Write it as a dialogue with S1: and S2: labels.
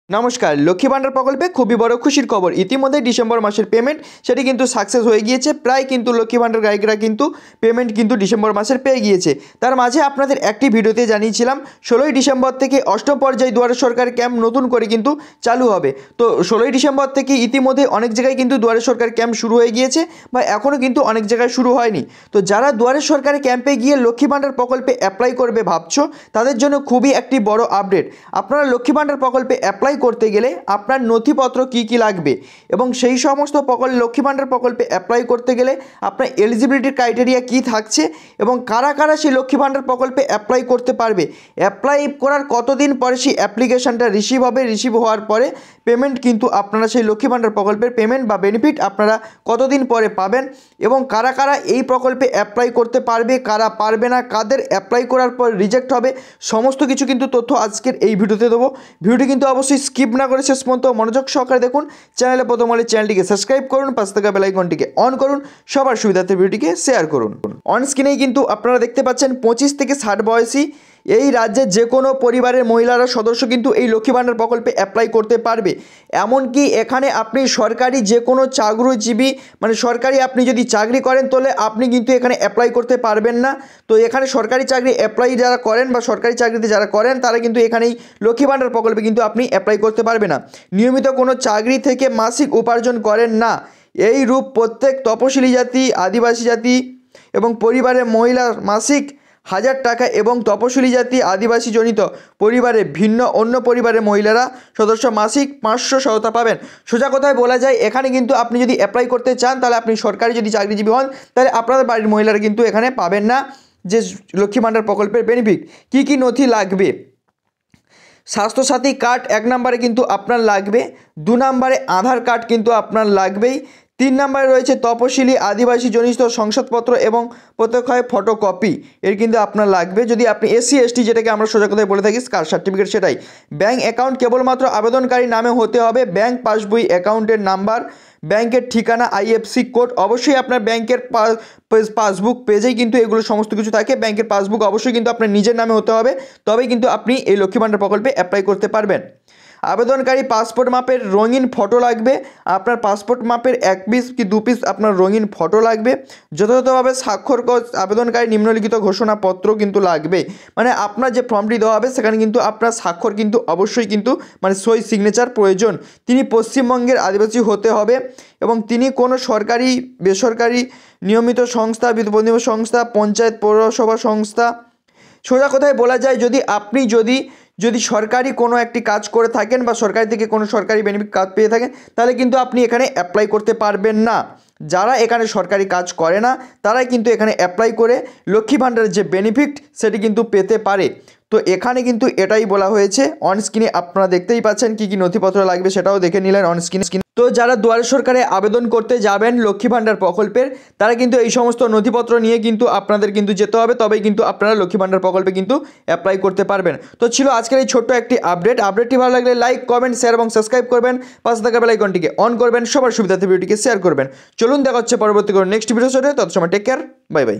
S1: নমস্কার। লক্ষ্মী ভান্ডার প্রকল্পে খুবই বড় খুশির খবর। ইতিমধ্যে ডিসেম্বর মাসের পেমেন্ট সেটি কিন্তু সাকসেস হয়ে গিয়েছে। প্রায় কিন্তু লক্ষ্মী ভান্ডার গ্রাহকরা কিন্তু পেমেন্ট কিন্তু ডিসেম্বর মাসের পেয়ে গিয়েছে। তার মাঝে আপনাদের একটি ভিডিওতে জানিয়েছিলাম 16ই ডিসেম্বর থেকে অষ্টম পর্যায়ে দুয়ারে সরকার ক্যাম্প নতুন করে কিন্তু চালু হবে। তো 16ই ডিসেম্বর থেকে ইতিমধ্যে অনেক জায়গায় কিন্তু দুয়ারে সরকার ক্যাম্প শুরু হয়ে গিয়েছে বা এখনও কিন্তু অনেক জায়গায় শুরু হয়নি। তো যারা দুয়ারে সরকারের ক্যাম্পে গিয়ে লক্ষ্মী ভান্ডার প্রকল্পে অ্যাপ্লাই করবে ভাবছো, তাদের জন্য খুবই একটি বড় আপডেট। আপনারা লক্ষ্মী ভান্ডার প্রকল্পে অ্যাপ্লাই করতে গেলে আপনার নথিপত্র কি কি লাগবে এবং সেই সমস্ত লক্ষ্মী ভান্ডার প্রকল্পে অ্যাপ্লাই করতে গেলে আপনার এলিজিবিলিটির ক্রাইটেরিয়া কি থাকছে এবং কারা কারা সেই লক্ষ্মী ভান্ডার প্রকল্পে অ্যাপ্লাই করতে পারবে, অ্যাপ্লাই করার কতদিন পরে সেই অ্যাপ্লিকেশনটা রিসিভ হবে, রিসিভ হওয়ার পরে পেমেন্ট কিন্তু আপনারা সেই লক্ষ্মী ভান্ডার প্রকল্পের পেমেন্ট বা বেনিফিট আপনারা কতদিন পরে পাবেন এবং কারা কারা এই প্রকল্পে অ্যাপ্লাই করতে পারবে, কারা পারবে না, কাদের অ্যাপ্লাই করার পর রিজেক্ট হবে, সমস্ত কিছু কিন্তু তথ্য আজকের এই ভিডিওতে দেবো। ভিডিওটি কিন্তু অবশ্যই স্কিপ না করে শেষ পর্যন্ত মনোযোগ সহকারে দেখুন। চ্যানেলে প্রথম হলে চ্যানেলটিকে সাবস্ক্রাইব করুন, পাশে থাকা বেল আইকনটিকে অন করুন, সবার সুবিধার্থে ভিডিওটিকে শেয়ার করুন। অন স্ক্রিনেই কিন্তু আপনারা দেখতে পাচ্ছেন 25 থেকে 60 বয়সী এই রাজ্যের যে কোনো পরিবারের মহিলারা সদস্য কিন্তু এই লক্ষ্মী ভান্ডার প্রকল্পে অ্যাপ্লাই করতে পারবে। এমনকি এখানে আপনি সরকারি যে কোনো চাকরিজীবী মানে সরকারি আপনি যদি চাকরি করেন তাহলে আপনি কিন্তু এখানে অ্যাপ্লাই করতে পারবেন না। তো এখানে সরকারি চাকরি অ্যাপ্লাই যারা করেন বা সরকারি চাকরিতে যারা করেন তারা কিন্তু এখানেই লক্ষ্মী ভান্ডার প্রকল্পে কিন্তু আপনি অ্যাপ্লাই করতে পারবেন না। নিয়মিত কোনো চাকরি থেকে মাসিক উপার্জন করেন না এই রূপ প্রত্যেক তপশিলি জাতি, আদিবাসী জাতি এবং পরিবারের মহিলার মাসিক 1000 টাকা এবং তপশিলি জাতি আদিবাসী জনিত পরিবারে ভিন্ন অন্য পরিবারের মহিলারা সদস্য মাসিক 500 সহায়তা পাবেন। সোজা কথায় বলা যায় এখানে কিন্তু আপনি যদি অ্যাপ্লাই করতে চান তাহলে আপনি সরকারি যদি চাকরিজীবী হন তাহলে আপনাদের বাড়ির মহিলারা কিন্তু এখানে পাবেন না যে লক্ষ্মী ভান্ডার প্রকল্পের বেনিফিট। কী কী নথি লাগবে? স্বাস্থ্যসাথী কার্ড 1 নম্বরে কিন্তু আপনার লাগবে, 2 নম্বরে আধার কার্ড কিন্তু আপনার লাগবেই, 3 নম্বরে রয়েছে তপশিলি আদিবাসী জনিত শংসাপত্র এবং প্রত্যেক হয় ফটোকপি এর কিন্তু আপনার লাগবে। যদি আপনি SC ST যেটাকে আমরা সোজা কথায় বলে থাকি কাস্ট সার্টিফিকেট সেটাই। ব্যাঙ্ক অ্যাকাউন্ট কেবলমাত্র আবেদনকারী নামে হতে হবে। ব্যাঙ্ক পাসবই, অ্যাকাউন্টের নাম্বার, ব্যাংকের ঠিকানা, IFSC কোড, অবশ্যই আপনার ব্যাংকের পাসবুক পেজেই কিন্তু এগুলো সমস্ত কিছু থাকে। ব্যাংকের পাসবুক অবশ্যই কিন্তু আপনার নিজের নামে হতে হবে, তবেই কিন্তু আপনি এই লক্ষ্মী ভান্ডার প্রকল্পে অ্যাপ্লাই করতে পারবেন। আবেদনকারী পাসপোর্ট মাপের রঙিন ফটো লাগবে। আপনার পাসপোর্ট মাপের 1 পিস কি 2 পিস আপনার রঙিন ফটো লাগবে। যথাযথভাবে স্বাক্ষর আবেদনকারী নিম্নলিখিত ঘোষণাপত্র কিন্তু লাগবে। মানে আপনার যে ফর্মটি দেওয়া হবে সেখানে কিন্তু আপনার স্বাক্ষর কিন্তু অবশ্যই কিন্তু মানে সই সিগনেচার প্রয়োজন। তিনি পশ্চিমবঙ্গের আদিবাসী হতে হবে এবং তিনি কোনো সরকারি বেসরকারি নিয়মিত সংস্থা, বিপদীয় সংস্থা, পঞ্চায়েত পৌরসভা সংস্থা, সোজা কথায় বলা যায় যদি সরকারি কোনো একটি কাজ করে থাকেন বা সরকারি থেকে কোনো সরকারি বেনিফিট কাজ পেয়ে থাকেন তাহলে কিন্তু আপনি এখানে অ্যাপ্লাই করতে পারবেন না। যারা এখানে সরকারি কাজ করে না তারাই কিন্তু এখানে অ্যাপ্লাই করে লক্ষ্মী ভান্ডারের যে বেনিফিট সেটি কিন্তু পেতে পারে। তো এখানে কিন্তু এটাই বলা হয়েছে। অন স্ক্রিনে আপনারা দেখতেই পাচ্ছেন কী কী নথিপত্র লাগবে সেটাও দেখে নিলেন অন স্ক্রিন। তো যারা দুয়ারে সরকারে আবেদন করতে যাবেন লক্ষ্মী ভান্ডার প্রকল্পের তারা কিন্তু এই সমস্ত নথিপত্র নিয়ে কিন্তু আপনাদের কিন্তু যেতে হবে, তবেই কিন্তু আপনারা লক্ষ্মী ভান্ডার প্রকল্পে কিন্তু অ্যাপ্লাই করতে পারবেন। তো ছিল আজকের এই ছোট্ট একটি আপডেটটি ভালো লাগলে লাইক, কমেন্ট, শেয়ার এবং সাবস্ক্রাইব করবেন, পাশে থাকা বেল আইকনটিকে অন করবেন, সবার সুবিধার্থে ভিডিওটিকে শেয়ার করবেন। চলুন দেখা হচ্ছে পরবর্তী কোনো নেক্সট ভিডিও সাথে, তত সময় টেক কেয়ার, বাই বাই।